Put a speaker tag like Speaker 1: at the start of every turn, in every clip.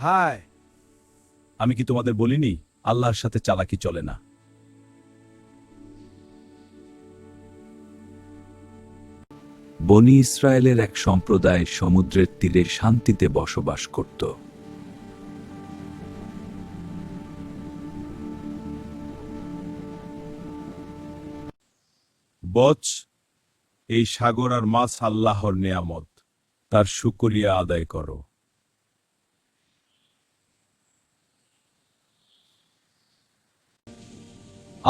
Speaker 1: হায়, আমি কি তোমাদের বলিনি আল্লাহর সাথে চালাকি চলে না? বনি ইসরায়েলের এক সম্প্রদায় সমুদ্রের তীরে শান্তিতে বসবাস করত। বচ, এই সাগর আর মাছ আল্লাহর নেয়ামত, তার শুকরিয়া আদায় করো।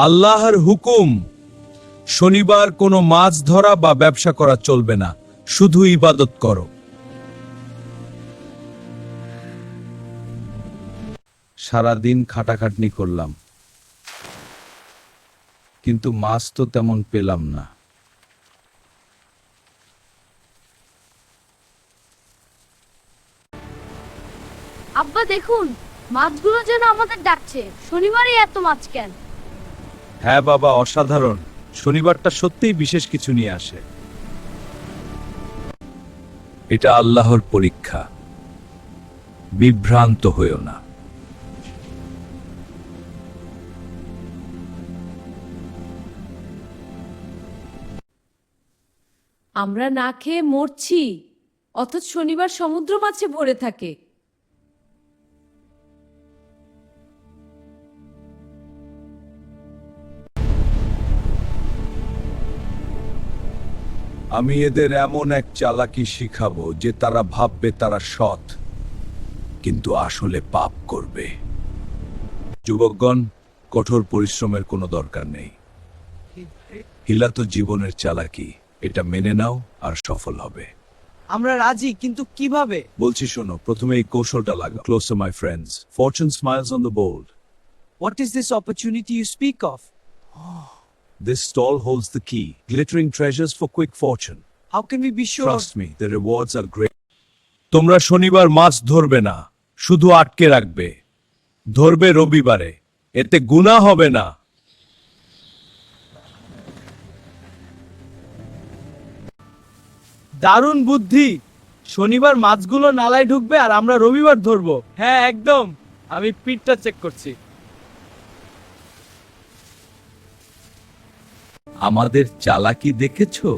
Speaker 1: আল্লাহর হুকুম, শনিবার কোনো মাছ ধরা বা ব্যবসা করা চলবে না, শুধু ইবাদত করো। সারাদিন খাটাখাটনি করলাম, কিন্তু মাছ তো তেমন পেলাম না।
Speaker 2: আব্বা দেখুন, মাছগুলো যেন আমাদের ডাকছে। শনিবারই এত মাছ কেন?
Speaker 1: হ্যাঁ বাবা, অসাধারণ। শনিবারটা সত্যিই বিশেষ কিছু নিয়ে আসে। এটা আল্লাহর পরীক্ষা, বিভ্রান্ত হইও না।
Speaker 3: আমরা না খেয়ে মরছি, অথচ শনিবার সমুদ্র মাছে ভরে থাকে।
Speaker 1: আমি এদের এমন এক চালাকি শিখাবো যে তারা ভাববে তারা সৎ, কিন্তু আসলে পাপ করবে। যুবকগণ, কঠোর পরিশ্রমের কোনো দরকার নেই। হিলা তো জীবনের চালাকি, এটা মেনে নাও আর সফল হবে।
Speaker 4: আমরা রাজি, কিন্তু কিভাবে?
Speaker 1: বলছি শোনো, প্রথমে এই কৌশলটা লাগা। Close to my friends, fortune smiles on the bold.
Speaker 4: What is this opportunity you speak of?
Speaker 1: This stall holds the key, glittering treasures for quick fortune.
Speaker 4: How can we be sure?
Speaker 1: Trust me, the rewards are great. তোমরা শনিবার মাছ ধরবে না, শুধু আটকে রাখবে। ধরবে রবিবারে, এতে গুনাহ হবে না।
Speaker 4: দারুণ বুদ্ধি। শনিবার মাছগুলো নালায় ঢুকবে আর আমরা রবিবার ধরবো। হ্যাঁ একদম, আমি পিঠটা চেক করছি।
Speaker 1: আমাদের চালাকি দেখেছো?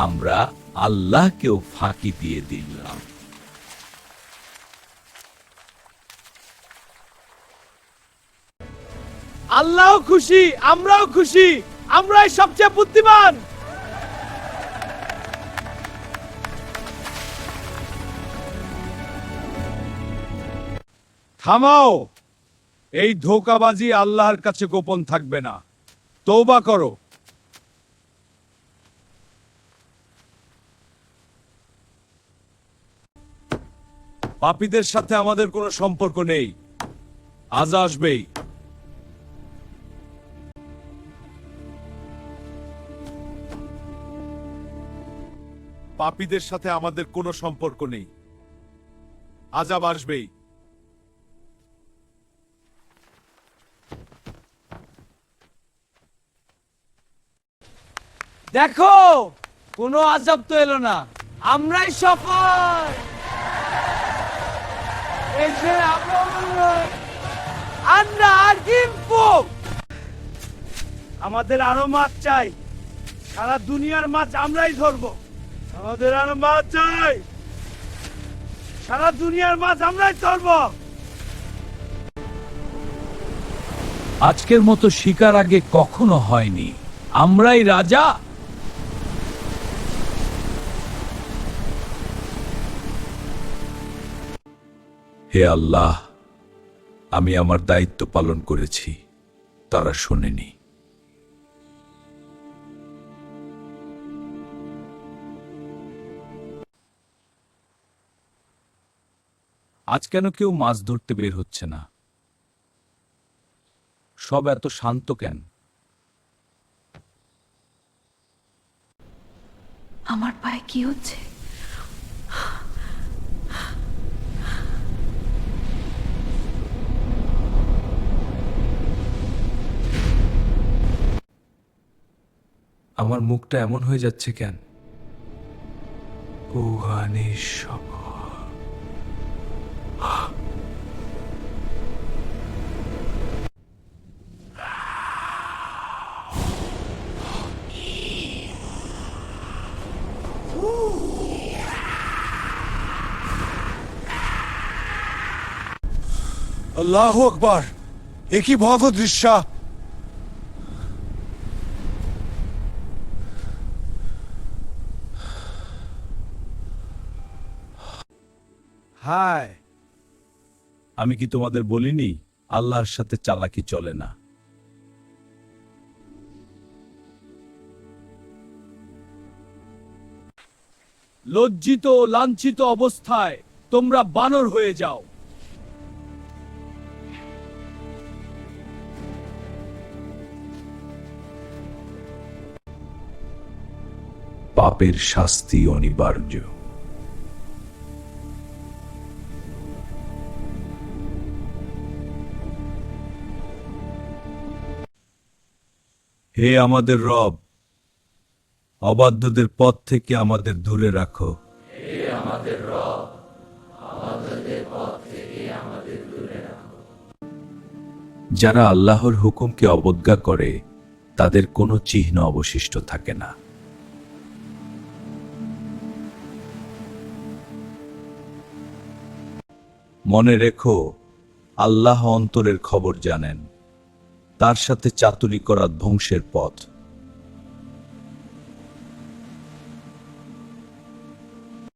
Speaker 1: আমরা আল্লাহকেও ফাঁকি দিয়ে দিলাম।
Speaker 4: আল্লাহও খুশি, আমরাও খুশি, আমরাই সবচেয়ে বুদ্ধিমান।
Speaker 1: থামাও, এই ধোঁকাবাজি আল্লাহর কাছে গোপন থাকবে না। তওবা করো। পাপীদের সাথে আমাদের কোনো সম্পর্ক নেই, আজ আসবেই। পাপীদের সাথে আমাদের কোনো সম্পর্ক নেই, আজাব আসবেই।
Speaker 4: দেখো, কোনো আজাব তো এলো না, আমরাই সফল। এসে আমরা আর কিনবো। আমাদের আরো মাছ চাই, সারা দুনিয়ার মাছ আমরাই ধরবো। আমাদের আরো মাছ চাই, সারা দুনিয়ার মাছ আমরাই ধরবো।
Speaker 1: আজকের মতো শিকার আগে কখনো হয়নি, আমরাই রাজা। হে আল্লাহ, আমি আমার দায়িত্ব পালন করেছি, তারা শোনেনি। আজ কেন কেউ মাছ ধরতে বের হচ্ছে না? সব এত শান্ত কেন?
Speaker 3: আমার পায়ে কি হচ্ছে?
Speaker 1: আমার মুখটা এমন হয়ে যাচ্ছে কেন? আল্লাহু আকবার, এ কি ভয়াবহ দৃশ্য!
Speaker 4: হায়,
Speaker 1: আমি কি তোমাদের বলিনি আল্লাহর সাথে চালাকি চলে না? লজ্জিত ও লাঞ্ছিত অবস্থায় তোমরা বানর হয়ে যাও। পাপের শাস্তি অনিবার্য। হে আমাদের রব, অবাধ্যদের পথ থেকে আমাদের দূরে রাখো। যারা আল্লাহর হুকুমকে অবজ্ঞা করে তাদের কোনো চিহ্ন অবশিষ্ট থাকে না। মনে রেখো, আল্লাহ অন্তরের খবর জানেন। তার সাথে চাতুরি করা ধ্বংসের পথ।